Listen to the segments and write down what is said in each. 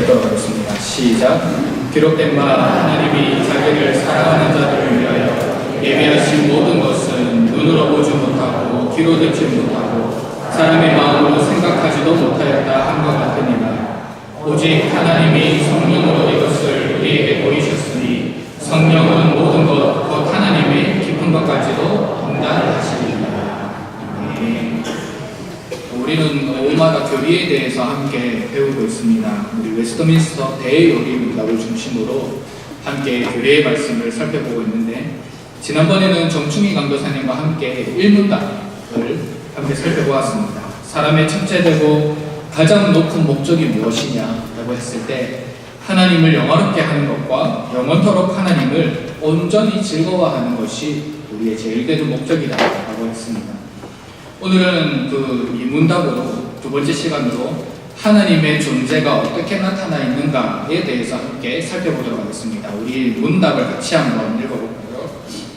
읽도록 하겠습니다. 시작. 기록된 바 하나님이 자기를 사랑하는 자들을 위하여 예비하신 모든 것은 눈으로 보지 못하고 귀로 듣지 못하고 사람의 마음으로 생각하지도 못하였다 한 것 같으니라. 오직 하나님이 성령으로 이것을 우리에게 보이셨으니 성령은 모든 것 곧 하나님의 깊은 것까지도 판단하시리라. 우리는 오마다 교리에 대해서 함께 배우고 있습니다. 우리 웨스트민스터 대요리 문답을 중심으로 함께 교리의 말씀을 살펴보고 있는데, 지난번에는 정충희 강도사님과 함께 1문답을 함께 살펴보았습니다. 사람의 첫째되고 가장 높은 목적이 무엇이냐라고 했을 때, 하나님을 영화롭게 하는 것과 영원토록 하나님을 온전히 즐거워하는 것이 우리의 제일 되는 목적이다라고 했습니다. 오늘은 이 문답으로 두 번째 시간으로 하나님의 존재가 어떻게 나타나 있는가에 대해서 함께 살펴보도록 하겠습니다. 우리 문답을 같이 한번 읽어볼까요?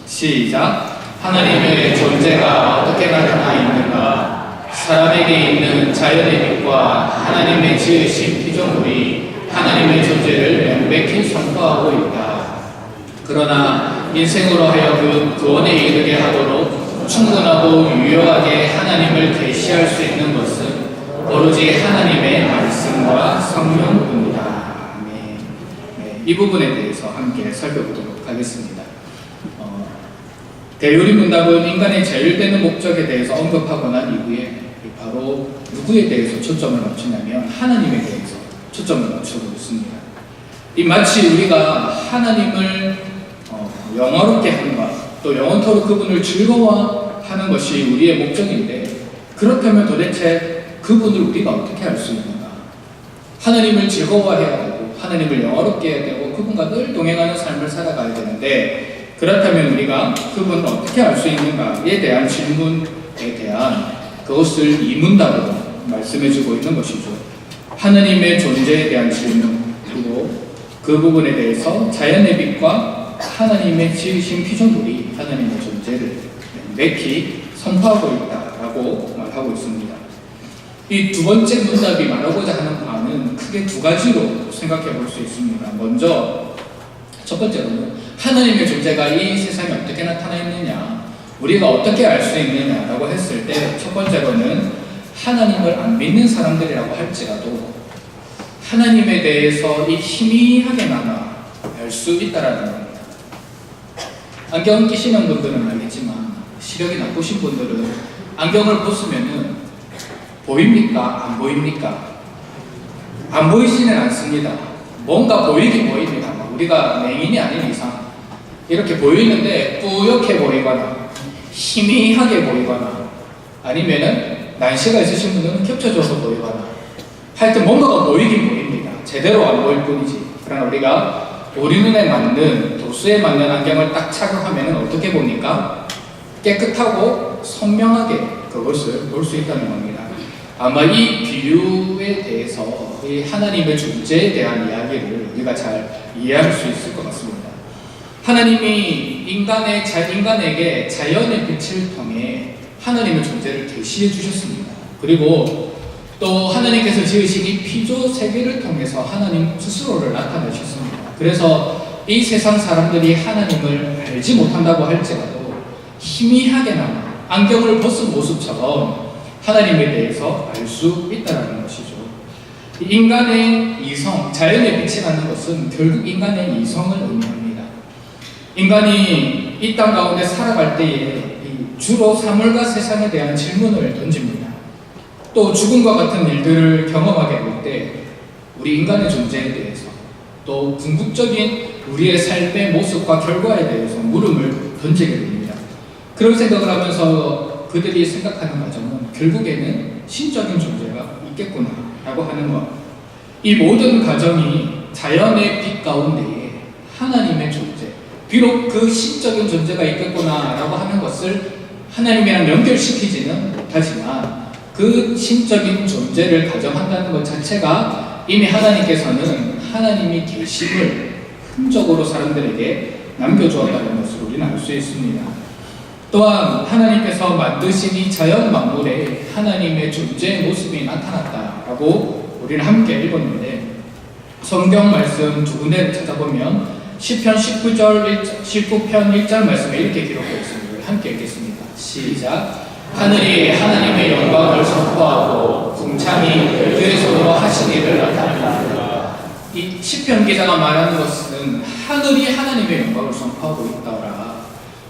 시작. 하나님의 존재가 어떻게 나타나 있는가? 사람에게 있는 자연의 빛과 하나님의 지으신 피조물이 하나님의 존재를 명백히 선포하고 있다. 그러나 인생으로 하여금 구원에 이르게 하도록 충분하고 유효하게 하나님을 계시할 수 있는 것은 오로지 하나님의 말씀과 성령뿐이다. 네, 이 부분에 대해서 함께 살펴보도록 하겠습니다. 대요리 문답은 인간의 제일되는 목적에 대해서 언급하고 난 이후에 바로 누구에 대해서 초점을 맞추냐면 하나님에 대해서 초점을 맞추고 있습니다. 이 마치 우리가 하나님을 영화롭게 하는가, 또 영원토록 그분을 즐거워하는 것이 우리의 목적인데, 그렇다면 도대체 그분을 우리가 어떻게 알 수 있는가? 하나님을 즐거워해야 되고 하나님을 영화롭게 해야 되고 그분과 늘 동행하는 삶을 살아가야 되는데, 그렇다면 우리가 그분을 어떻게 알 수 있는가에 대한 질문에 대한 그것을 이 문답으로 말씀해주고 있는 것이죠. 하나님의 존재에 대한 질문, 그리고 그 부분에 대해서 자연의 빛과 하나님의 지으신 피조물이 하나님의 존재를 명백히 선포하고 있다라고 말하고 있습니다. 이 두 번째 문답이 말하고자 하는 바는 크게 두 가지로 생각해 볼 수 있습니다. 먼저 첫 번째로는 하나님의 존재가 이 세상에 어떻게 나타나 있느냐, 우리가 어떻게 알 수 있느냐라고 했을 때, 첫 번째로는 하나님을 안 믿는 사람들이라고 할지라도 하나님에 대해서 이 희미하게나마 알 수 있다라는 겁니다. 안경 끼시는 분들은 알겠지만 시력이 나쁘신 분들은 안경을 벗으면은 보입니까? 안 보입니까? 안 보이지는 않습니다. 뭔가 보이긴 보입니다. 우리가 맹인이 아닌 이상 이렇게 보이는데 뿌옇게 보이거나 희미하게 보이거나 아니면은 난시가 있으신 분들은 겹쳐져서 보이거나 하여튼 뭔가가 보이긴 보입니다. 제대로 안 보일 뿐이지. 그러나 우리가 우리 눈에 맞는, 도수에 맞는 안경을 딱 착용하면 어떻게 봅니까? 깨끗하고 선명하게 그것을 볼 수 있다는 겁니다. 아마 이 비유에 대해서 이 하나님의 존재에 대한 이야기를 우리가 잘 이해할 수 있을 것 같습니다. 하나님이 인간에게 자연의 빛을 통해 하나님의 존재를 계시해 주셨습니다. 그리고 또 하나님께서 지으신 이 피조 세계를 통해서 하나님 스스로를 나타내셨습니다. 그래서 이 세상 사람들이 하나님을 알지 못한다고 할지라도 희미하게나마 안경을 벗은 모습처럼 하나님에 대해서 알 수 있다는 것이죠. 인간의 이성, 자연의 빛이라는 것은 결국 인간의 이성을 의미합니다. 인간이 이 땅 가운데 살아갈 때에 주로 사물과 세상에 대한 질문을 던집니다. 또 죽음과 같은 일들을 경험하게 될 때 우리 인간의 존재에 대해서, 또 궁극적인 우리의 삶의 모습과 결과에 대해서 물음을 던지게 됩니다. 그런 생각을 하면서 그들이 생각하는 과정은 결국에는 신적인 존재가 있겠구나 라고 하는 것. 이 모든 과정이 자연의 빛 가운데에 하나님의 존재, 비록 그 신적인 존재가 있겠구나 라고 하는 것을 하나님이랑 연결시키지는 못하지만 그 신적인 존재를 가정한다는 것 자체가 이미 하나님께서는 하나님이 계심을 흔적으로 사람들에게 남겨주었다는 것을 우리는 알 수 있습니다. 또한 하나님께서 만드신 이 자연 만물에 하나님의 존재의 모습이 나타났다라고 우리는 함께 읽었는데, 성경 말씀 두 군데를 찾아보면 시편 19편 1절 말씀에 이렇게 기록되어 있습니다. 함께 읽겠습니다. 시작. 하늘이 하나님의 영광을 선포하고 궁창이 그의 손으로 하신 일을 나타냅니다. 이 시편 기자가 말하는 것은 하늘이 하나님의 영광을 선포하고 있더라,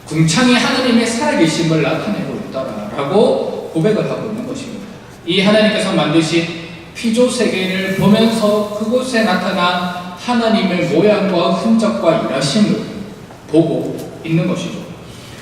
궁창이 하나님의 살아계심을 나타내고 있더라 라고 고백을 하고 있는 것입니다. 이 하나님께서 만드신 피조 세계를 보면서 그곳에 나타난 하나님의 모양과 흔적과 일하심을 보고 있는 것이죠.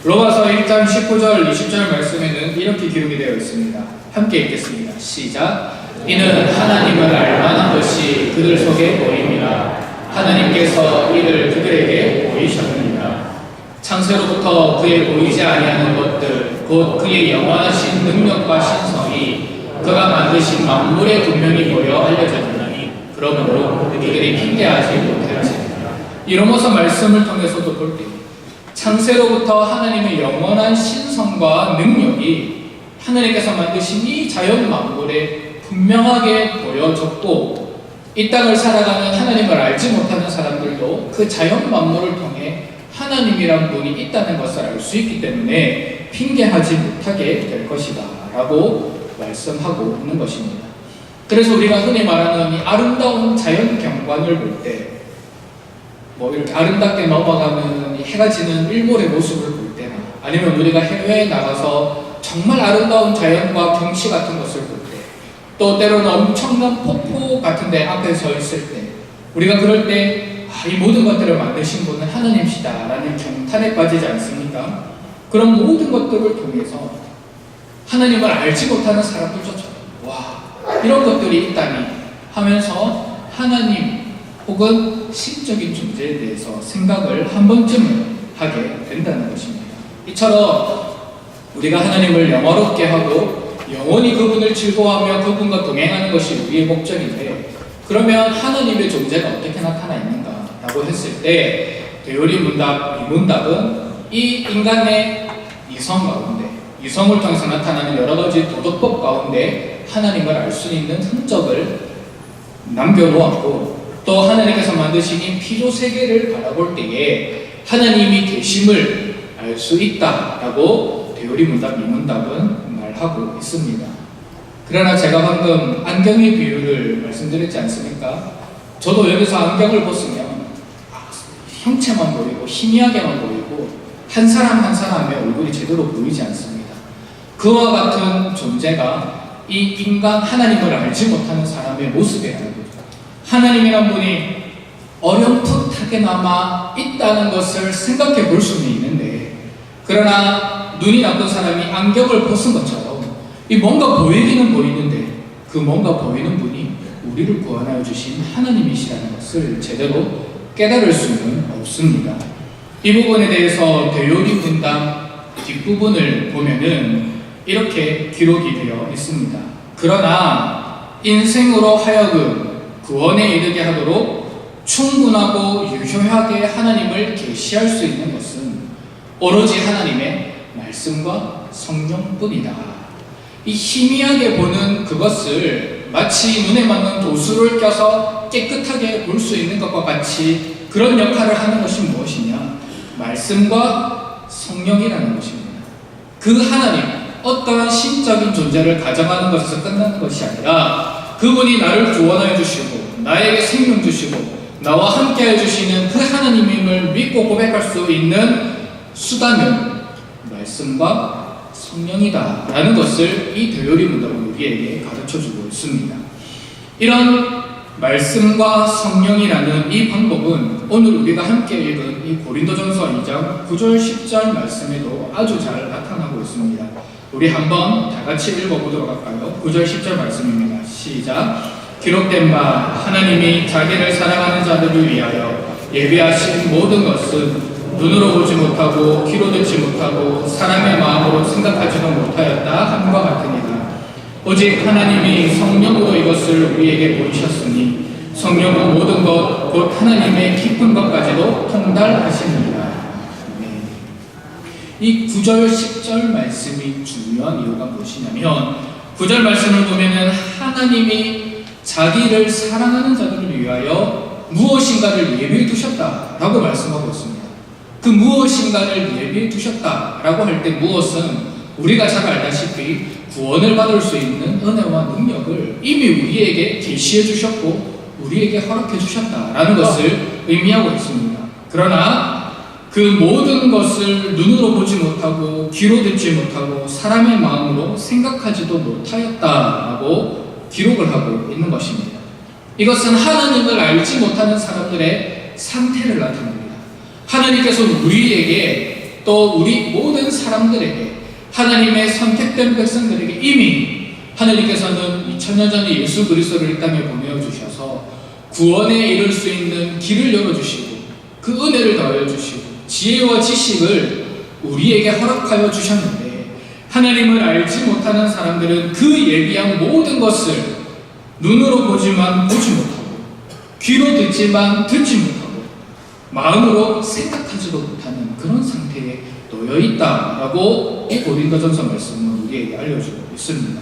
로마서 1장 19절 20절 말씀에는 이렇게 기록이 되어 있습니다. 함께 읽겠습니다. 시작. 이는 하나님을 알만한 것이 그들 속에 보입니다. 하나님께서 이를 그들에게 보이셨느니라. 창세로부터 그의 보이지 아니하는 것들 곧 그의 영원하신 능력과 신성이 그가 만드신 만물에 분명히 보여 알려졌느니 그러므로 그들이 핑계하지 못할지니라. 이 로마서 말씀을 통해서도 볼 때 창세로부터 하나님의 영원한 신성과 능력이 하나님께서 만드신 이 자연 만물에 분명하게 보여졌고, 이 땅을 살아가는 하나님을 알지 못하는 사람들도 그 자연 만물을 통해 하나님이란 분이 있다는 것을 알 수 있기 때문에 핑계하지 못하게 될 것이다 라고 말씀하고 있는 것입니다. 그래서 우리가 흔히 말하는 이 아름다운 자연 경관을 볼 때, 이렇게 아름답게 넘어가는 해가 지는 일몰의 모습을 볼 때나, 아니면 우리가 해외에 나가서 정말 아름다운 자연과 경치 같은 것을 볼 때, 또 때로는 엄청난 폭포 같은 데 앞에 서 있을 때, 우리가 그럴 때 이 모든 것들을 만드신 분은 하나님이시다 라는 경탄에 빠지지 않습니까? 그런 모든 것들을 통해서 하나님을 알지 못하는 사람들조차 와, 이런 것들이 있다니 하면서 하나님 혹은 신적인 존재에 대해서 생각을 한 번쯤은 하게 된다는 것입니다. 이처럼 우리가 하나님을 영화롭게 하고 영원히 그분을 즐거워하며 그분과 동행하는 것이 우리의 목적인데, 그러면 하나님의 존재가 어떻게 나타나 있는가 라고 했을 때 되오리 문답, 이 문답은 이 인간의 이성 가운데, 이성을 통해서 나타나는 여러 가지 도덕법 가운데 하나님을 알 수 있는 흔적을 남겨놓았고, 또 하나님께서 만드신 이 피조 세계를 바라볼 때에 하나님이 계심을 알 수 있다라고 되오리 문답, 이 문답은 말하고 있습니다. 그러나 제가 방금 안경의 비유를 말씀드렸지 않습니까? 저도 여기서 안경을 벗으면 형체만 보이고 희미하게만 보이고 한 사람 한 사람의 얼굴이 제대로 보이지 않습니다. 그와 같은 존재가 이 인간 하나님을 알지 못하는 사람의 모습이라는 거죠. 하나님이란 분이 어렴풋하게나마 있다는 것을 생각해 볼 수는 있는데, 그러나 눈이 나쁜 사람이 안경을 벗은 것처럼 이 뭔가 보이기는 보이는데 그 뭔가 보이는 분이 우리를 구원하여 주신 하나님이시라는 것을 제대로 깨달을 수는 없습니다. 이 부분에 대해서 되오리 문답 뒷부분을 보면은 이렇게 기록이 되어 있습니다. 그러나 인생으로 하여금 구원에 이르게 하도록 충분하고 유효하게 하나님을 계시할 수 있는 것은 오로지 하나님의 말씀과 성령뿐이다. 이 희미하게 보는 그것을 마치 눈에 맞는 도수를 껴서 깨끗하게 볼 수 있는 것과 같이 그런 역할을 하는 것이 무엇이냐? 말씀과 성령이라는 것입니다. 그 하나님, 어떠한 신적인 존재를 가정하는 것에서 끝나는 것이 아니라 그분이 나를 구원하여 주시고 나에게 생명 주시고 나와 함께 해주시는 그 하나님임을 믿고 고백할 수 있는 수단은 말씀과 성령이다 라는 것을 이 되오리 문답은 우리에게 가르쳐주고 있습니다. 이런 말씀과 성령이라는 이 방법은 오늘 우리가 함께 읽은 이 고린도전서 2장 9절 10절 말씀에도 아주 잘 나타나고 있습니다. 우리 한번 다 같이 읽어보도록 할까요? 9절 10절 말씀입니다. 시작. 기록된 바 하나님이 자기를 사랑하는 자들을 위하여 예비하신 모든 것은 눈으로 보지 못하고 귀로 듣지 못하고 사람의 마음으로 생각하지도 못하였다 함과 같으니라. 오직 하나님이 성령으로 이것을 우리에게 보이셨으니 성령은 모든 것 곧 하나님의 깊은 것까지도 통달하시느니라. 이 9절 10절 말씀이 중요한 이유가 무엇이냐면 9절 말씀을 보면은 하나님이 자기를 사랑하는 자들을 위하여 무엇인가를 예비해 두셨다라고 말씀하고 있습니다. 그 무엇인가를 예비해 두셨다라고 할 때 무엇은 우리가 잘 알다시피 구원을 받을 수 있는 은혜와 능력을 이미 우리에게 계시해 주셨고 우리에게 허락해 주셨다라는 것을 의미하고 있습니다. 그러나 그 모든 것을 눈으로 보지 못하고 귀로 듣지 못하고 사람의 마음으로 생각하지도 못하였다라고 기록을 하고 있는 것입니다. 이것은 하나님을 알지 못하는 사람들의 상태를 나타냅니다. 하나님께서 우리에게 또 우리 모든 사람들에게 하나님의 선택된 백성들에게 이미 하나님께서는 2000년 전에 예수 그리스도를 이 땅에 보내주셔서 구원에 이를 수 있는 길을 열어주시고 그 은혜를 더해주시고 지혜와 지식을 우리에게 허락하여 주셨는데 하나님을 알지 못하는 사람들은 그 예비한 모든 것을 눈으로 보지만 보지 못하고 귀로 듣지만 듣지 못하고 마음으로 생각하지도 못하는 그런 상태에 놓여 있다라고 이 고린도전서 말씀은 우리에게 알려주고 있습니다.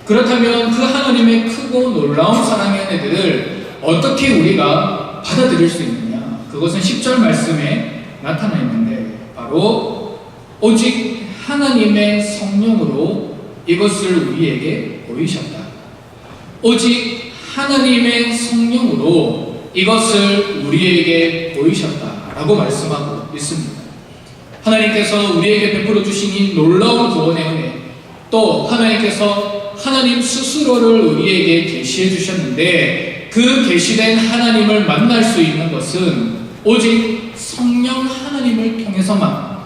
그렇다면 그 하나님의 크고 놀라운 사랑의 은혜들을 어떻게 우리가 받아들일 수 있느냐? 그것은 10절 말씀에 나타나 있는데 바로 오직 하나님의 성령으로 이것을 우리에게 보이셨다. 오직 하나님의 성령으로 이것을 우리에게 보이셨다라고 말씀하고 있습니다. 하나님께서 우리에게 베풀어 주신 이 놀라운 구원의 은혜, 또 하나님께서 하나님 스스로를 우리에게 계시해 주셨는데 그 계시된 하나님을 만날 수 있는 것은 오직 성령 하나님을 통해서만,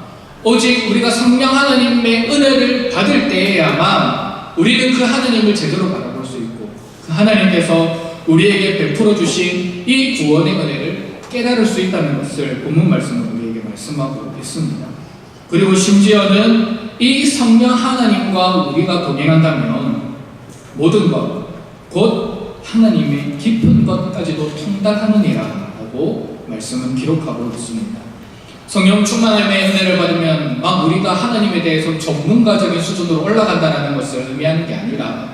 오직 우리가 성령 하나님의 은혜를 받을 때에야만 우리는 그 하나님을 제대로 바라볼 수 있고 그 하나님께서 우리에게 베풀어 주신 이 구원의 은혜를 깨달을 수 있다는 것을 본문 말씀은 우리에게 말씀하고 있습니다. 그리고 심지어는 이 성령 하나님과 우리가 동행한다면 모든 것, 곧 하나님의 깊은 것까지도 통달하느니라 라고 말씀은 기록하고 있습니다. 성령 충만함의 은혜를 받으면 막 우리가 하나님에 대해서 전문가적인 수준으로 올라간다는 것을 의미하는 게 아니라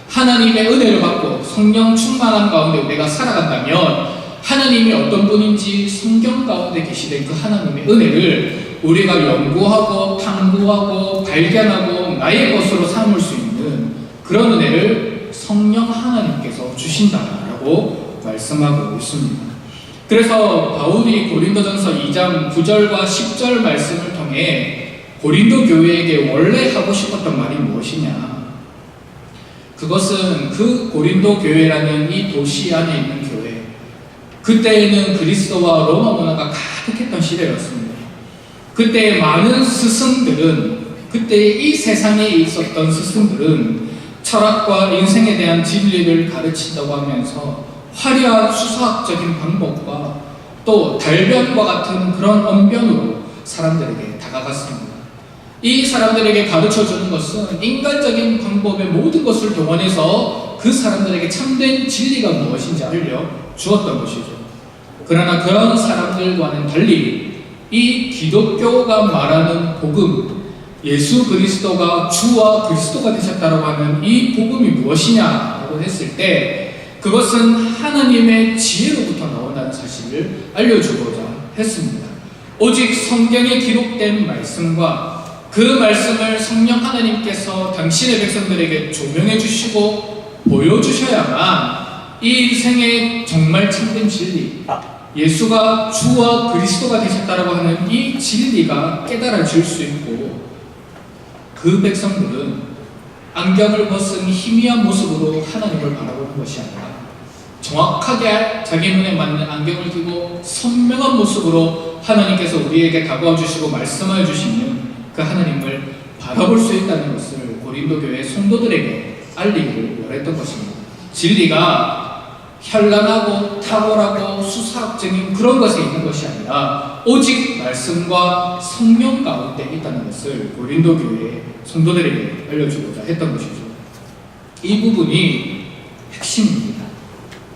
하나님의 은혜를 받고 성령 충만함 가운데 우리가 살아간다면 하나님이 어떤 분인지 성경 가운데 계시된 그 하나님의 은혜를 우리가 연구하고 탐구하고 발견하고 나의 것으로 삼을 수 있는 그런 은혜를 성령 하나님께서 주신다라고 말씀하고 있습니다. 그래서 바울이 고린도전서 2장 9절과 10절 말씀을 통해 고린도 교회에게 원래 하고 싶었던 말이 무엇이냐? 그것은 그 고린도 교회라는 이 도시 안에 있는 교회, 그때에는 그리스도와 로마 문화가 가득했던 시대였습니다. 그때 많은 스승들은, 그때 이 세상에 있었던 스승들은 철학과 인생에 대한 진리를 가르친다고 하면서 화려한 수사학적인 방법과 또 달변과 같은 그런 언변으로 사람들에게 다가갔습니다. 이 사람들에게 가르쳐주는 것은 인간적인 방법의 모든 것을 동원해서 그 사람들에게 참된 진리가 무엇인지 알려주었던 것이죠. 그러나 그런 사람들과는 달리 이 기독교가 말하는 복음, 예수 그리스도가 주와 그리스도가 되셨다고 하는 이 복음이 무엇이냐라고 했을 때 그것은 하나님의 지혜로부터 나온다는 사실을 알려주고자 했습니다. 오직 성경에 기록된 말씀과 그 말씀을 성령 하나님께서 당신의 백성들에게 조명해 주시고 보여주셔야만 이 인생의 정말 참된 진리, 예수가 주와 그리스도가 되셨다라고 하는 이 진리가 깨달아질 수 있고 그 백성들은 안경을 벗은 희미한 모습으로 하나님을 바라보는 것이 아니라 정확하게 자기 눈에 맞는 안경을 끼고 선명한 모습으로 하나님께서 우리에게 다가와 주시고 말씀하여 주시는 그 하나님을 바라볼 수 있다는 것을 고린도 교회 성도들에게 알리기를 원했던 것입니다. 진리가 현란하고 탁월하고 수사학적인 그런 것에 있는 것이 아니라 오직 말씀과 성령 가운데 있다는 것을 고린도 교회 성도들에게 알려주고자 했던 것이죠. 이 부분이 핵심입니다.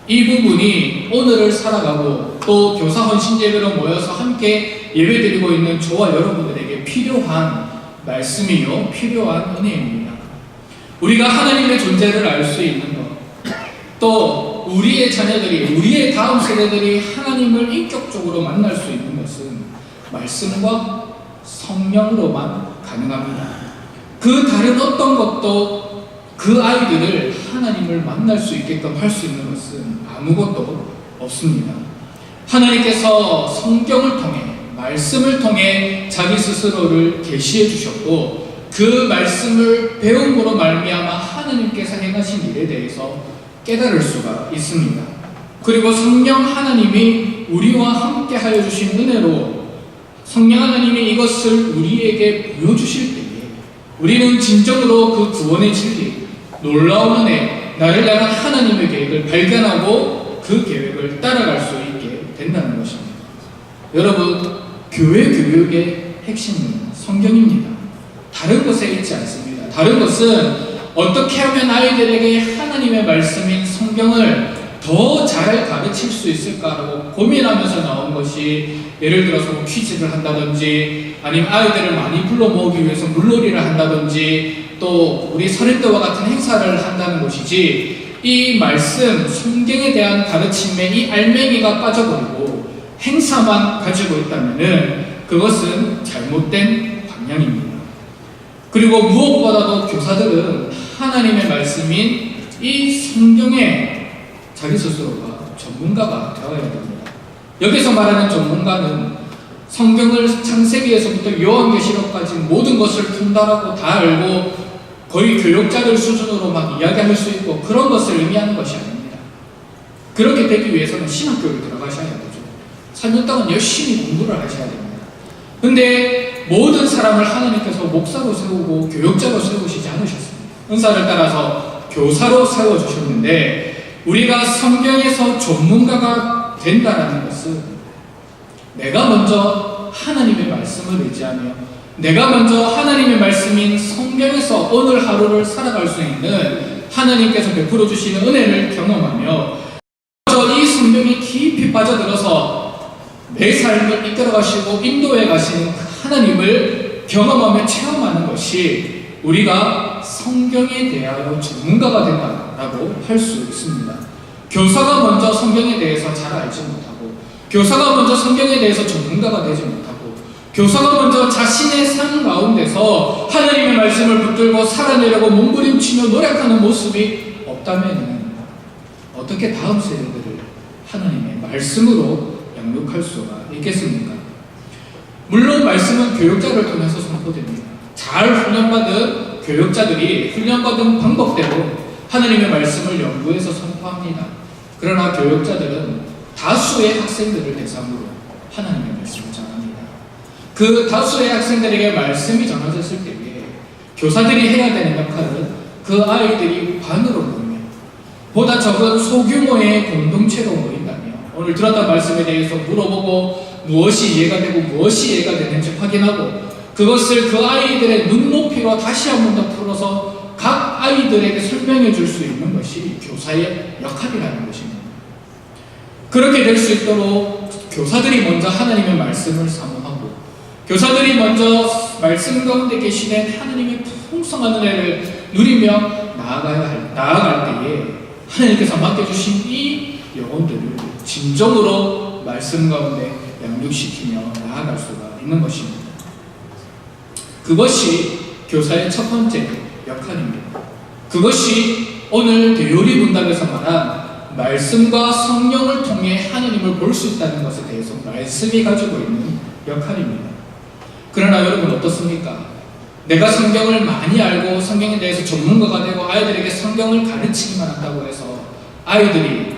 이 부분이 오늘을 살아가고 또 교사 헌신예배로 모여서 함께 예배드리고 있는 저와 여러분들에게 필요한 말씀이요, 필요한 은혜입니다. 우리가 하나님의 존재를 알 수 있는 것, 또 우리의 자녀들이, 우리의 다음 세대들이 하나님을 인격적으로 만날 수 있는 것은 말씀과 성령으로만 가능합니다. 그 다른 어떤 것도 그 아이들을 하나님을 만날 수 있게끔 할 수 있는 것은 아무것도 없습니다. 하나님께서 성경을 통해, 말씀을 통해 자기 스스로를 계시해 주셨고, 그 말씀을 배움으로 말미암아 하나님께서 행하신 일에 대해서 깨달을 수가 있습니다. 그리고 성령 하나님이 우리와 함께 하여 주신 은혜로 성령 하나님이 이것을 우리에게 보여주실 때에 우리는 진정으로 그 구원의 진리, 놀라운 은혜, 나를 향한 하나님의 계획을 발견하고 그 계획을 따라갈 수 있게 된다는 것입니다. 여러분, 교회 교육의 핵심은 성경입니다. 다른 것에 있지 않습니다. 다른 것은 어떻게 하면 아이들에게 하나님의 말씀인 성경을 더 잘 가르칠 수 있을까라고 고민하면서 나온 것이, 예를 들어서 뭐 퀴즈를 한다든지 아니면 아이들을 많이 불러 모으기 위해서 물놀이를 한다든지 또 우리 설의 때와 같은 행사를 한다는 것이지, 이 말씀 성경에 대한 가르침에 이 알맹이가 빠져버리고 행사만 가지고 있다면은 그것은 잘못된 방향입니다. 그리고 무엇보다도 교사들은 하나님의 말씀인 이 성경에 자기 스스로가 전문가가 되어야 됩니다. 여기서 말하는 전문가는 성경을 창세기에서부터 요한계시록까지 모든 것을 통달하고 다 알고 거의 교육자들 수준으로 막 이야기할 수 있고 그런 것을 의미하는 것이 아닙니다. 그렇게 되기 위해서는 신학교를 들어가셔야 되죠. 3년 동안 열심히 공부를 하셔야 됩니다. 근데 모든 사람을 하나님께서 목사로 세우고 교육자로 세우시지 않으셨습니다. 은사를 따라서 교사로 세워주셨는데, 우리가 성경에서 전문가가 된다는 것은 내가 먼저 하나님의 말씀을 의지하며 내가 먼저 하나님의 말씀인 성경에서 오늘 하루를 살아갈 수 있는 하나님께서 베풀어 주시는 은혜를 경험하며 이 성경에 깊이 빠져들어서 내 삶을 이끌어 가시고 인도해 가시는 하나님을 경험하며 체험하는 것이 우리가 성경에 대하여 전문가가 된다라고 할 수 있습니다. 교사가 먼저 성경에 대해서 잘 알지 못하고, 교사가 먼저 성경에 대해서 전문가가 되지 못하고, 교사가 먼저 자신의 삶 가운데서 하나님의 말씀을 붙들고 살아내려고 몸부림치며 노력하는 모습이 없다면 어떻게 다음 세대들을 하나님의 말씀으로 양육할 수가 있겠습니까? 물론 말씀은 교육자를 통해서 선포됩니다. 잘 훈련받은 교육자들이 훈련받은 방법대로 하나님의 말씀을 연구해서 선포합니다. 그러나 교육자들은 다수의 학생들을 대상으로 하나님의 말씀을 전합니다. 그 다수의 학생들에게 말씀이 전해졌을 때에 교사들이 해야 되는 역할은 그 아이들이 반으로 모이며 보다 적은 소규모의 공동체로 모인다며 오늘 들었던 말씀에 대해서 물어보고 무엇이 이해가 되고 무엇이 이해가 되는지 확인하고 그것을 그 아이들의 눈높이로 다시 한 번 더 풀어서 각 아이들에게 설명해 줄 수 있는 것이 교사의 역할이라는 것입니다. 그렇게 될 수 있도록 교사들이 먼저 하나님의 말씀을 사모하고 교사들이 먼저 말씀 가운데 계시된 하나님의 풍성한 은혜를 누리며 나아갈 때에 하나님께서 맡겨주신 이 영혼들을 진정으로 말씀 가운데 양육시키며 나아갈 수가 있는 것입니다. 그것이 교사의 첫 번째 역할입니다. 그것이 오늘 대요리 문답에서 말한 말씀과 성령을 통해 하나님을 볼 수 있다는 것에 대해서 말씀이 가지고 있는 역할입니다. 그러나 여러분 어떻습니까? 내가 성경을 많이 알고 성경에 대해서 전문가가 되고 아이들에게 성경을 가르치기만 한다고 해서 아이들이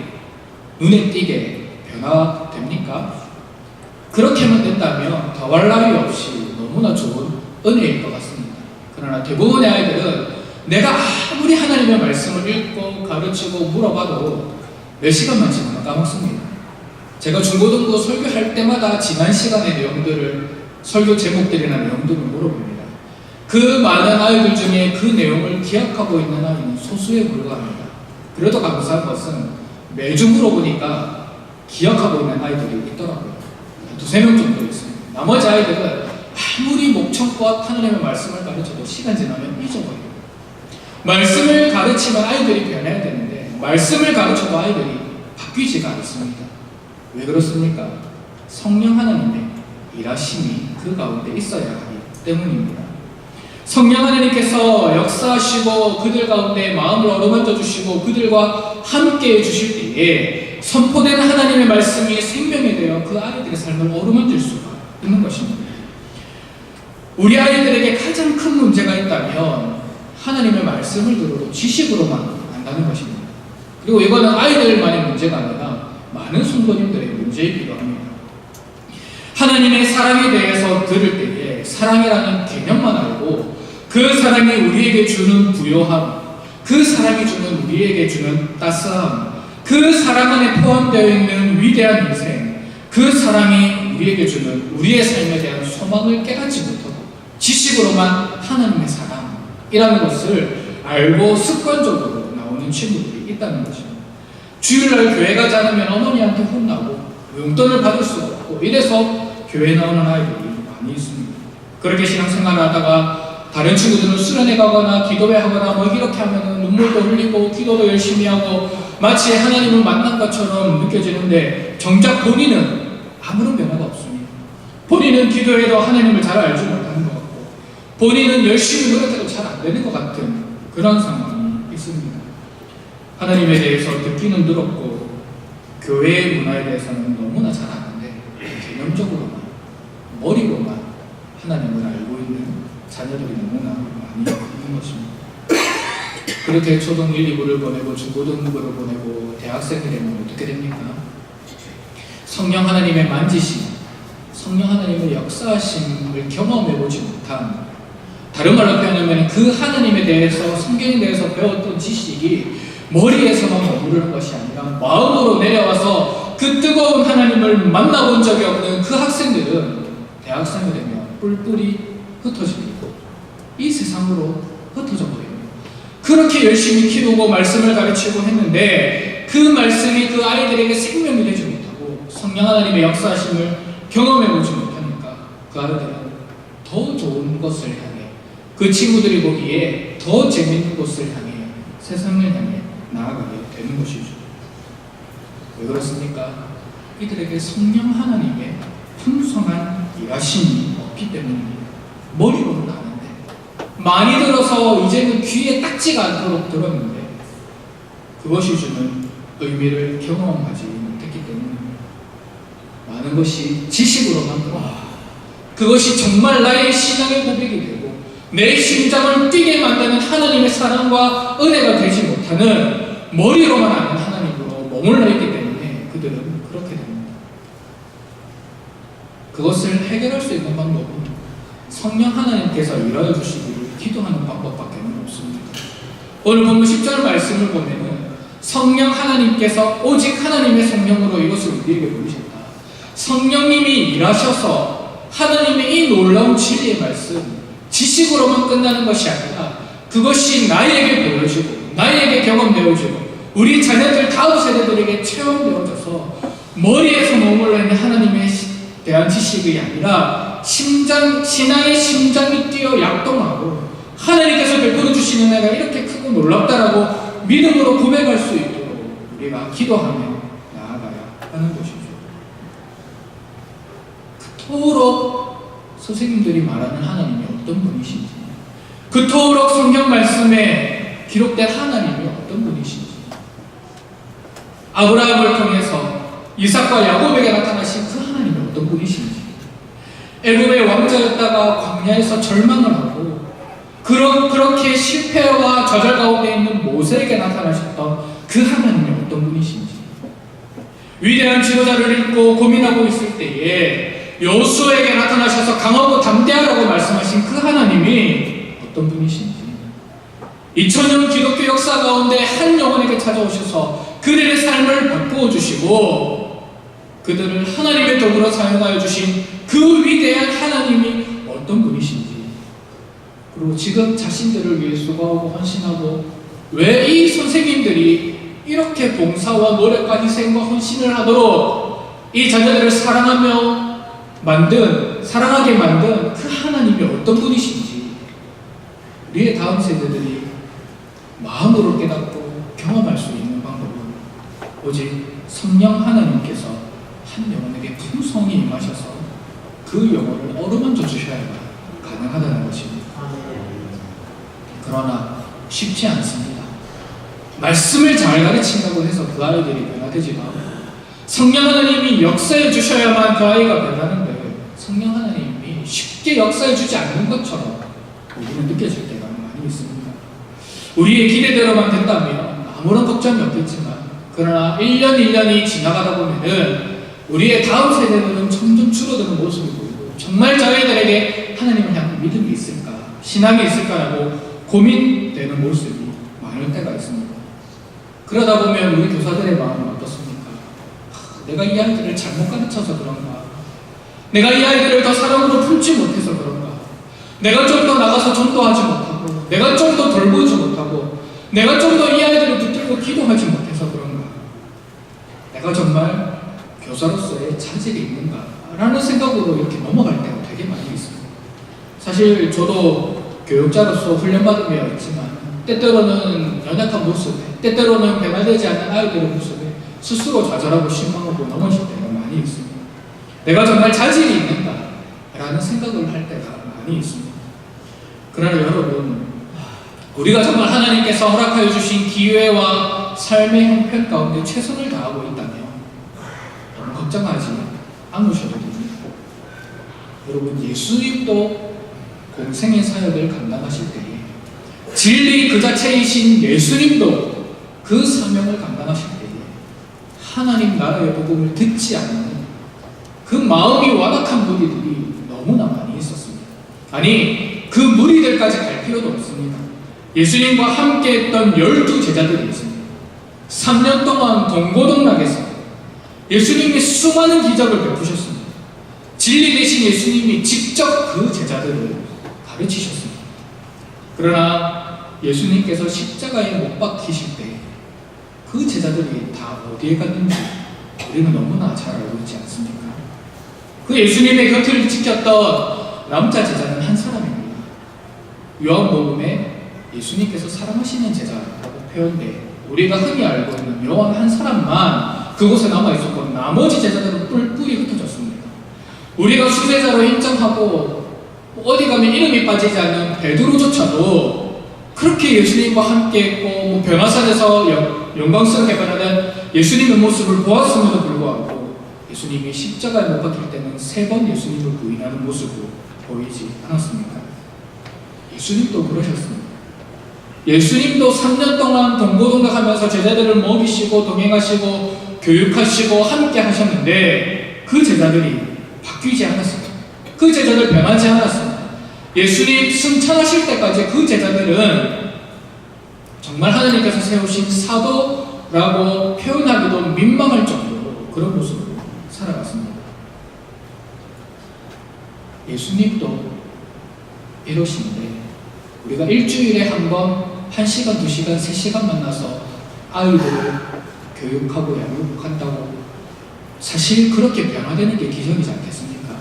눈에 띄게 변화됩니까? 그렇게만 된다면 더할 나위 없이 너무나 좋은 은혜일 것 같습니다. 그러나 대부분의 아이들은 내가 아무리 하나님의 말씀을 읽고 가르치고 물어봐도 몇 시간만 지나면 까먹습니다. 제가 중고등부 설교할 때마다 지난 시간의 내용들을 설교 제목들이나 내용들을 물어봅니다. 그 많은 아이들 중에 그 내용을 기억하고 있는 아이는 소수에 불과합니다. 그래도 감사한 것은 매주 물어보니까 기억하고 있는 아이들이 있더라고요. 두세 명 정도 있습니다. 나머지 아이들은 아무리 목청껏 하나님의 말씀을 가르쳐도 시간 지나면 잊어버려요. 말씀을 가르치면 아이들이 변해야 되는데 말씀을 가르쳐도 아이들이 바뀌지가 않습니다. 왜 그렇습니까? 성령 하나님의 일하심이 그 가운데 있어야 하기 때문입니다. 성령 하나님께서 역사하시고 그들 가운데 마음을 어루만져 주시고 그들과 함께 해주실 때에 선포된 하나님의 말씀이 생명이 되어 그 아이들의 삶을 어루만질 수가 있는 것입니다. 우리 아이들에게 가장 큰 문제가 있다면 하나님의 말씀을 들어도 지식으로만 안다는 것입니다. 그리고 이거는 아이들만의 문제가 아니라 많은 성도님들의 문제이기도 합니다. 하나님의 사랑에 대해서 들을 때에 사랑이라는 개념만 알고 그 사랑이 우리에게 주는 부요함, 그 사랑이 주는 우리에게 주는 따스함, 그 사랑 안에 포함되어 있는 위대한 인생, 그 사랑이 우리에게 주는 우리의 삶에 대한 소망을 깨닫지 못하고 지식으로만 하나님의 사랑이라는 것을 알고 습관적으로 나오는 친구들이 있다는 것입니다. 주일날 교회 가지 않으면 어머니한테 혼나고 용돈을 받을 수가 없고 이래서 교회 나오는 아이들이 많이 있습니다. 그렇게 신앙생활을 하다가 다른 친구들은 수련회 가거나 기도회 하거나 뭐 이렇게 하면 눈물도 흘리고 기도도 열심히 하고 마치 하나님을 만난 것처럼 느껴지는데 정작 본인은 아무런 변화가 없습니다. 본인은 기도해도 하나님을 잘 알지 못하는 것 같고 본인은 열심히 노력해도 잘 안 되는 것 같은 그런 상황이 있습니다. 하나님에 대해서 듣기는 들었고 교회의 문화에 대해서는 너무나 잘 아는데 개념적으로만 머리로만 하나님을 알고 있는 자녀들이 너무나 많이 있는 것입니다. 그렇게 초등 1, 2부를 보내고 중고등부를 보내고 대학생이 되면 어떻게 됩니까? 성령 하나님의 만지심, 성령 하나님의 역사하심을 경험해보지 못한, 다른 말로 표현하면 그 하나님에 대해서 성경에 대해서 배웠던 지식이 머리에서만 머무르는 것이 아니라 마음으로 내려와서 그 뜨거운 하나님을 만나본 적이 없는 그 학생들은 대학생이 되면 뿔뿔이 흩어지고 이 세상으로 흩어져 버립니다. 그렇게 열심히 키우고 말씀을 가르치고 했는데 그 말씀이 그 아이들에게 생명이 되지 못하고 성령 하나님의 역사하심을 경험해보지 못하니까 그 아이들은 더 좋은 것을 향해, 그 친구들이 보기에 더 재밌는 곳을 향해, 세상을 향해 나아가게 되는 것이죠. 왜 그렇습니까? 이들에게 성령 하나님의 풍성한 일하심이 없기 때문입니다. 머리로는 아는데 많이 들어서 이제는 귀에 딱지가 않도록 들었는데 그것이 주는 의미를 경험하지 못했기 때문입니다. 많은 것이 지식으로만 들어 그것이 정말 나의 신앙의 고백이 되고 내 심장을 뛰게 만드는 하나님의 사랑과 은혜가 되지 못하는 머리로만 아는 하나님으로 머물러 있기 때문에 그들은 그렇게 됩니다. 그것을 해결할 수 있는 방법은 성령 하나님께서 일하여 주시기를 기도하는 방법밖에 없습니다. 오늘 본문 10절 말씀을 보면은 성령 하나님께서 오직 하나님의 성령으로 이것을 우리에게 보이셨다. 성령님이 일하셔서 하나님의 이 놀라운 진리의 말씀, 지식으로만 끝나는 것이 아니라 그것이 나에게 보여지고 나에게 경험되어지고 우리 자녀들 다음 세대들에게 체험되어져서 머리에서 머물러 있는 하나님에 대한 지식이 아니라 신앙의 심장이 뛰어 약동하고 하나님께서 베풀어 주시는 애가 이렇게 크고 놀랍다라고 믿음으로 고백할 수 있도록 우리가 기도하며 나아가야 하는 것이죠. 그토록 선생님들이 말하는 하나님이 어떤 분이신지, 그토록 성경 말씀에 기록된 하나님이 어떤 분이신지, 아브라함을 통해서 이삭과 야곱에게 나타나신 그 하나님이 어떤 분이신지, 애굽의 왕자였다가 광야에서 절망을 하고 그렇게 실패와 좌절 가운데 있는 모세에게 나타나셨던 그 하나님이 어떤 분이신지, 위대한 지도자를 읽고 고민하고 있을 때에 여호수아에게 나타나셔서 강하고 담대하라고 말씀하신 그 하나님이 어떤 분이신지, 2000년 기독교 역사 가운데 한 영혼에게 찾아오셔서 그들의 삶을 바꾸어 주시고 그들을 하나님의 도구로 사용하여 주신 그 위대한 하나님이 어떤 분이신지, 그리고 지금 자신들을 위해 수고하고 헌신하고 왜 이 선생님들이 이렇게 봉사와 노력과 희생과 헌신을 하도록 이 자녀들을 사랑하게 만든 그 하나님이 어떤 분이신지 우리의 다음 세대들이 마음으로 깨닫고 경험할 수 있는 방법은 오직 성령 하나님께서 한 영혼에게 풍성히 임하셔서 그 영혼을 어루만져 주셔야만 가능하다는 것입니다. 그러나 쉽지 않습니다. 말씀을 잘 가르친다고 해서 그 아이들이 변화되지가 않고, 성령 하나님이 역사해 주셔야만 그 아이가 변하는데 성령 하나님이 쉽게 역사해 주지 않는 것처럼 우리는 느껴질 때가 많이 있습니다. 우리의 기대대로만 된다면 아무런 걱정이 없겠지만, 그러나 1년 1년이 지나가다 보면은 우리의 다음 세대들은 점점 줄어드는 모습이 보이고, 정말 저희들에게 하나님을 향한 믿음이 있을까, 신앙이 있을까라고 고민되는 모습이 많을 때가 있습니다. 그러다 보면 우리 교사들의 마음은 어떻습니까? 내가 이 아이들을 잘못 가르쳐서 그런가? 내가 이 아이들을 더 사랑으로 품지 못해서 그런가? 내가 좀 더 나가서 전도하지 못하고, 내가 좀 더 돌보지 못하고, 내가 좀 더 이 아이들을 붙들고 기도하지 못해서 그런가? 내가 정말 교사로서의 자질이 있는가? 라는 생각으로 이렇게 넘어갈 때가 되게 많이 있습니다. 사실 저도 교육자로서 훈련받으며 있지만, 때때로는 연약한 모습에, 때때로는 변화되지 않는 아이들의 모습에 스스로 좌절하고 실망하고 넘어질 때가 많이 있습니다. 내가 정말 자질이 있는가? 라는 생각을 할 때가 많이 있습니다. 그러나 여러분, 우리가 정말 하나님께서 허락하여 주신 기회와 삶의 형편 가운데 최선을 다하고 있다면 너무 걱정하지 않으셔도 됩니다. 여러분, 예수님도 공생의 사역을 감당하실 때에 진리 그 자체이신 예수님도 그 사명을 감당하실 때에 하나님 나라의 복음을 듣지 않는 그 마음이 완악한 무리들이 너무나 많이 있었습니다. 아니, 그 무리들까지 갈 필요도 없습니다. 예수님과 함께 했던 12제자들이 있습니다. 3년 동안 동고동락에서 예수님이 수많은 기적을 베푸셨습니다. 진리 대신 예수님이 직접 그 제자들을 가르치셨습니다. 그러나 예수님께서 십자가에 못 박히실 때 그 제자들이 다 어디에 갔는지 우리는 너무나 잘 알고 있지 않습니까? 그 예수님의 곁을 지켰던 남자 제자는 한 사람입니다. 요한복음에 예수님께서 사랑하시는 제자라고 표현돼 우리가 흔히 알고 있는 요한 한 사람만 그곳에 남아있었고, 나머지 제자들은 뿔뿔이 흩어졌습니다. 우리가 수제자로 인정하고 어디 가면 이름이 빠지지 않는 베드로조차도 그렇게 예수님과 함께 했고, 변화산에서 영광스럽게 변화된 예수님의 모습을 보았음에도 불구하고 예수님이 십자가에 못 박힐 때는 3번 예수님을 부인하는 모습으로 보이지 않았습니까? 예수님도 그러셨습니다. 예수님도 3년 동안 동고동락하면서 제자들을 먹이시고 동행하시고 교육하시고 함께 하셨는데 그 제자들이 바뀌지 않았습니다. 그 제자들 변하지 않았습니다. 예수님 승천하실 때까지 그 제자들은 정말 하나님께서 세우신 사도라고 표현하기도 민망할 정도로 그런 모습으로 살아갔습니다. 예수님도 이러신데 우리가 일주일에 한 번 1시간, 2시간, 3시간 만나서 아이들을 교육하고 양육한다고 사실 그렇게 변화되는 게 기적이지 않겠습니까?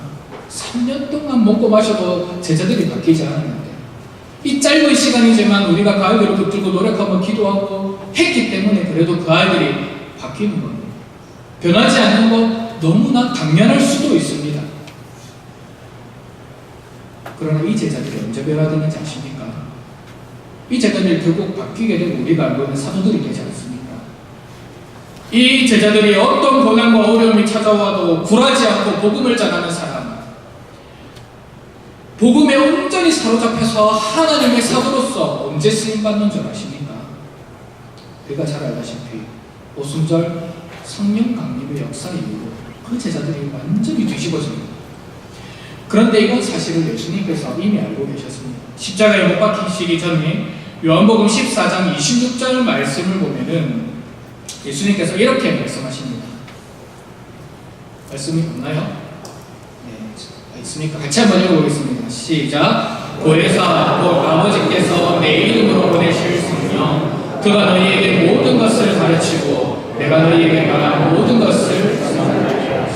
3년 동안 먹고 마셔도 제자들이 바뀌지 않았는데 이 짧은 시간이지만 우리가 그 아이들을 붙들고 노력하고 기도하고 했기 때문에 그래도 그 아이들이 바뀌는 겁니다. 변하지 않는 것 너무나 당연할 수도 있습니다. 그러나 이 제자들이 언제 변화되는지 아십니까? 이 제자들이 결국 바뀌게 되고 우리가 알고 있는 사도들이 되지 않습니까? 이 제자들이 어떤 고난과 어려움이 찾아와도 굴하지 않고 복음을 전하는 사람, 복음에 온전히 사로잡혀서 하나님의 사도로서 언제 쓰임받는 줄 아십니까? 우리가 잘 알다시피 오순절 성령 강림의 역사 이후로 그 제자들이 완전히 뒤집어집니다. 그런데 이건 사실은 예수님께서 이미 알고 계셨습니다. 십자가에 못 박히시기 전에 요한복음 14장 26절 말씀을 보면은 예수님께서 이렇게 말씀하십니다. 말씀이 없나요? 네, 있습니까? 같이 한번 읽어보겠습니다. 시작. 보혜사 곧 아버지께서 내 이름으로 보내실 성령 그가 너희에게 모든 것을 가르치고 내가 너희에게 말한 모든 것을 성취하리라.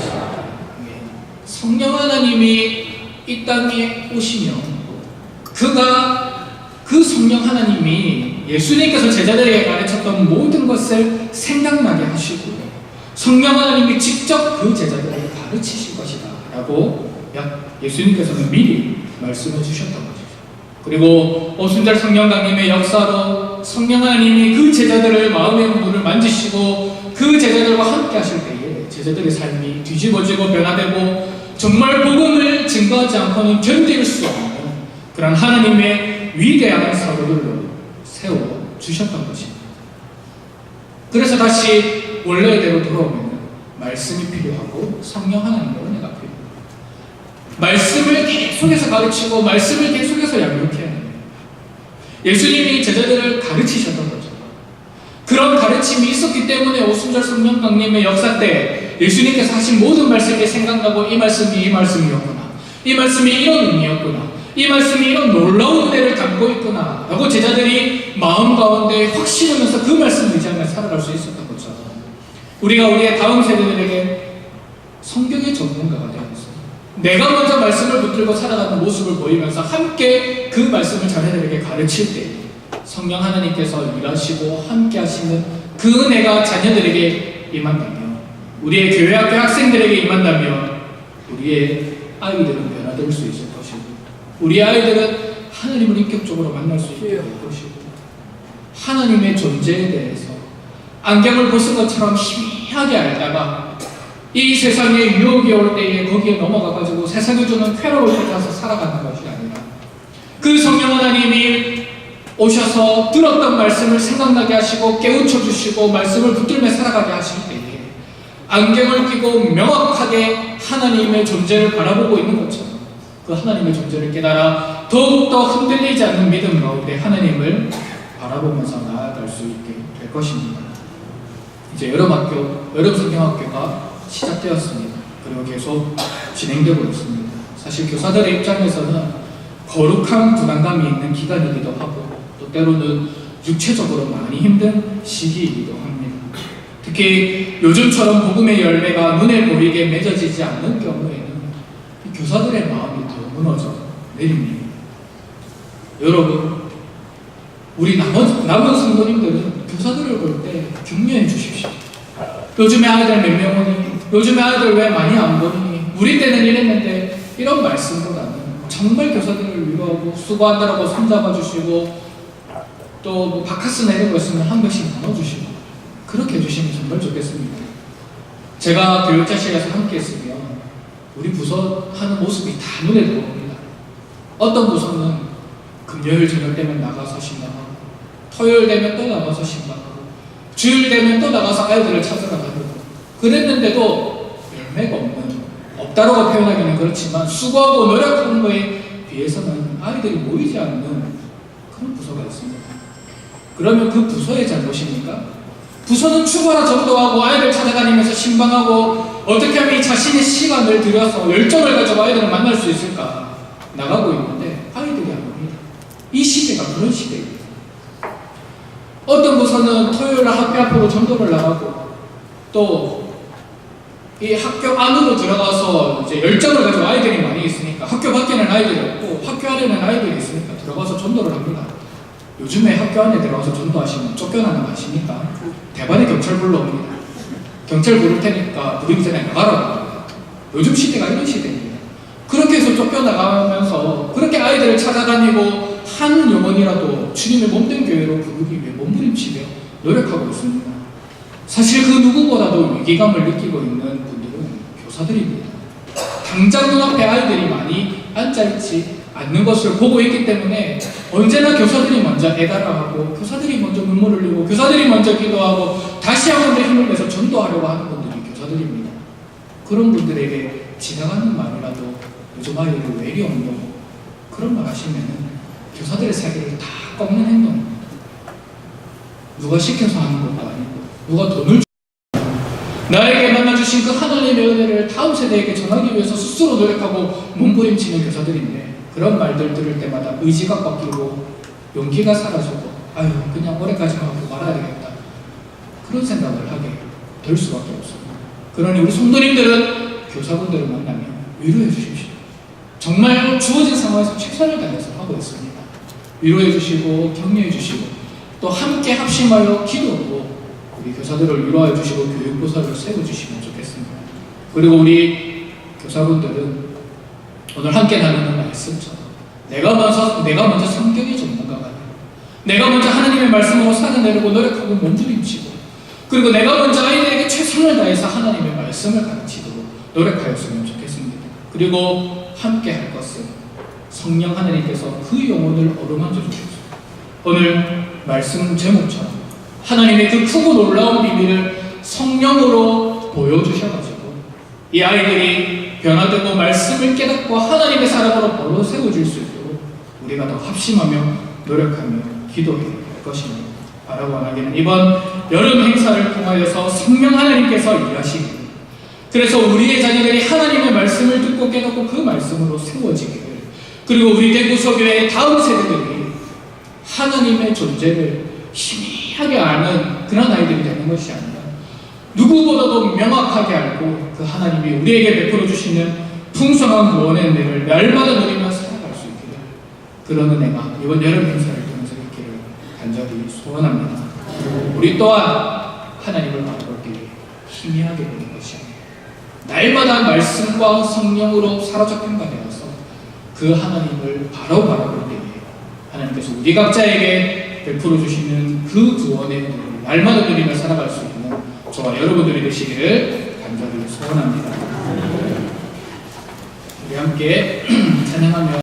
성령 하나님이 이 땅에 오시면 그 성령 하나님이 예수님께서 제자들에게 가르쳤던 모든 것을 생각나게 하시고 성령 하나님이 직접 그 제자들에게 가르치실 것이다 라고 예수님께서는 미리 말씀해 주셨던 거죠. 그리고 오순절 성령 강림의 역사로 성령 하나님이 그 제자들의 마음의 문을 만지시고 그 제자들과 함께 하실 때에 제자들의 삶이 뒤집어지고 변화되고 정말 복음을 증거하지 않고는 견딜 수 없는 그런 하나님의 위대한 사도들로 세워주셨던 것입니다. 그래서 다시 원래의 대로 돌아오면 말씀이 필요하고 성령 하나님의 은혜가 필요합니다. 말씀을 계속해서 가르치고 말씀을 계속해서 양육해야 합니다. 예수님이 제자들을 가르치셨던 거죠. 그런 가르침이 있었기 때문에 오순절 성령 강림의 역사 때 예수님께서 하신 모든 말씀이 생각나고 이 말씀이 이 말씀이었구나, 이 말씀이 이런 의미였구나, 이 말씀이 이런 놀라운 은혜를 담고 있구나 라고 제자들이 마음 가운데 확신하면서 그 말씀을 의지하며 살아갈 수 있었던 것처럼 우리가 우리의 다음 세대들에게 성경의 전문가가 되어서 내가 먼저 말씀을 붙들고 살아가는 모습을 보이면서 함께 그 말씀을 자녀들에게 가르칠 때 성령 하나님께서 일하시고 함께 하시는 그 은혜가 자녀들에게 임한다면, 우리의 교회 학교 학생들에게 임한다면 우리의 아이들은 변화될 수 있을 것이고 우리 아이들은 하나님을 인격적으로 만날 수 있게 될 것이고 하나님의 존재에 대해서 안경을 벗은 것처럼 희미하게 알다가 이 세상에 유혹이 올 때에 거기에 넘어가가지고 세상이 주는 쾌로움을 찾아서 살아가는 것이 아니라 그 성령 하나님이 오셔서 들었던 말씀을 생각나게 하시고 깨우쳐 주시고 말씀을 붙들며 살아가게 하실 때에 안경을 끼고 명확하게 하나님의 존재를 바라보고 있는 것처럼 그 하나님의 존재를 깨달아 더욱더 흔들리지 않는 믿음 가운데 하나님을 바라보면서 나아갈 수 있게 될 것입니다. 이제 여름 성경학교가 시작되었습니다. 그리고 계속 진행되고 있습니다. 사실 교사들의 입장에서는 거룩한 부담감이 있는 기간이기도 하고 또 때로는 육체적으로 많이 힘든 시기이기도 합니다. 특히 요즘처럼 복음의 열매가 눈에 보이게 맺어지지 않는 경우에는 교사들의 마음이 더 무너져 내립니다. 여러분, 우리 남은 성도님들은 교사들을 볼 때 격려해 주십시오. 요즘에 아이들 몇 명이니? 요즘에 아이들 왜 많이 안 보니? 우리 때는 이랬는데 이런 말씀보다는 정말 교사들을 위로하고 수고하느라고 손잡아 주시고 또 뭐 바카스나 이런 거 있으면 한 명씩 나눠주시고 그렇게 해주시면 정말 좋겠습니다. 제가 교육자실에서 함께 했으면 우리 부서 하는 모습이 다 눈에 들어옵니다. 어떤 부서는 금요일 저녁 되면 나가서 신방하고 토요일 되면 또 나가서 신방하고 주일 되면 또 나가서 아이들을 찾으러 가고 그랬는데도 열매가 없다라고 표현하기는 그렇지만 수고하고 노력하는 거에 비해서는 아이들이 모이지 않는 그런 부서가 있습니다. 그러면 그 부서의 잘못입니까? 부서는 죽어라 전도하고 아이들 찾아다니면서 신방하고 어떻게 하면 이 자신의 시간을 들여서 열정을 가지고 아이들을 만날 수 있을까 나가고 있는데 아이들이 안 옵니다. 이 시대가 그런 시대입니다. 어떤 부서는 토요일 학교 앞으로 전도를 나가고 또 이 학교 안으로 들어가서 이제 열정을 가지고 아이들이 많이 있으니까 학교 밖에는 아이들이 없고 학교 안에는 아이들이 있으니까 들어가서 전도를 합니다. 요즘에 학교 안에 들어가서 전도하시면 쫓겨나는 거 아십니까? 대반에 경찰 불러옵니다. 경찰 부를 테니까 부르기 전에 나가라고 합니다. 요즘 시대가 이런 시대입니다. 그렇게 해서 쫓겨나가면서 그렇게 아이들을 찾아다니고 한 영혼이라도 주님의 몸된 교회로 부르기 위해 몸부림치며 노력하고 있습니다. 사실 그 누구보다도 위기감을 느끼고 있는 분들은 교사들입니다. 당장 눈앞에 아이들이 많이 앉아있지 않는 것을 보고 있기 때문에 언제나 교사들이 먼저 애달아하고 교사들이 먼저 눈물을 흘리고 교사들이 먼저 기도하고 다시 한 번 더 힘을 내서 전도하려고 하는 분들이 교사들입니다. 그런 분들에게 지나가는 말이라도 요즘 아이들이 왜 이리 없노? 그런 말 하시면은 교사들의 사기를 다 꺾는 행동입니다. 누가 시켜서 하는 것도 아니고 누가 돈을 나에게 만나주신 그 하나님의 은혜를 다음 세대에게 전하기 위해서 스스로 노력하고 몸부림치는 교사들인데 그런 말들 들을 때마다 의지가 꺾이고 용기가 사라지고 아유 그냥 올해까지만 하고 말아야 되겠다 그런 생각을 하게 될 수밖에 없습니다. 그러니 우리 성도님들은 교사분들을 만나면 위로해 주십시오. 정말 주어진 상황에서 최선을 다해서 하고 있습니다. 위로해 주시고 격려해 주시고 또 함께 합심하여 기도로 우리 우리 교사들을 위로해 주시고 교육부서를 세워주시면 좋겠습니다. 그리고 우리 교사분들은 오늘 함께 나누는 말씀처럼 내가 먼저 성경의 전문가가 되고 내가 먼저 하나님의 말씀으로 살아내려고 노력하고 몸부림치고 그리고 내가 먼저 아이들에게 최선을 다해서 하나님의 말씀을 가르치도록 노력하였으면 좋겠습니다. 그리고 함께 할 것은 성령 하나님께서 그 영혼을 어루만져 주셔서 오늘 말씀 제목처럼 하나님의 그 크고 놀라운 비밀을 성령으로 보여주셔가지고 이 아이들이 변화되고 말씀을 깨닫고 하나님의 사람으로 바로 세워질 수 있도록 우리가 더 합심하며 노력하며 기도해야 할 것입니다. 바라고 원하기는 이번 여름 행사를 통하여서 성령 하나님께서 일하시기를 그래서 우리의 자녀들이 하나님의 말씀을 듣고 깨닫고 그 말씀으로 세워지기를 그리고 우리 대구서교회의 다음 세대들이 하나님의 존재를 희미하게 아는 그런 아이들이 되는 것이 아니라 누구보다도 명확하게 알고 그 하나님이 우리에게 베풀어 주시는 풍성한 구원의 은혜를 날마다 누리며 살아갈 수 있기를 그런 은혜가 이번 여름 행사를 통해서 있기를 간절히 소원합니다. 우리 또한 하나님을 바라볼 때에 희미하게 보는 것이 아니라 날마다 말씀과 성령으로 사로잡힌 바 되어서 그 하나님을 바로 바라볼 때에 하나님께서 우리 각자에게 베풀어 주시는 그 구원의 은혜를 날마다 누리며 살아갈 수 있는 저와 여러분들이 되시기를 간절히 소원합니다. 우리 함께 찬양하며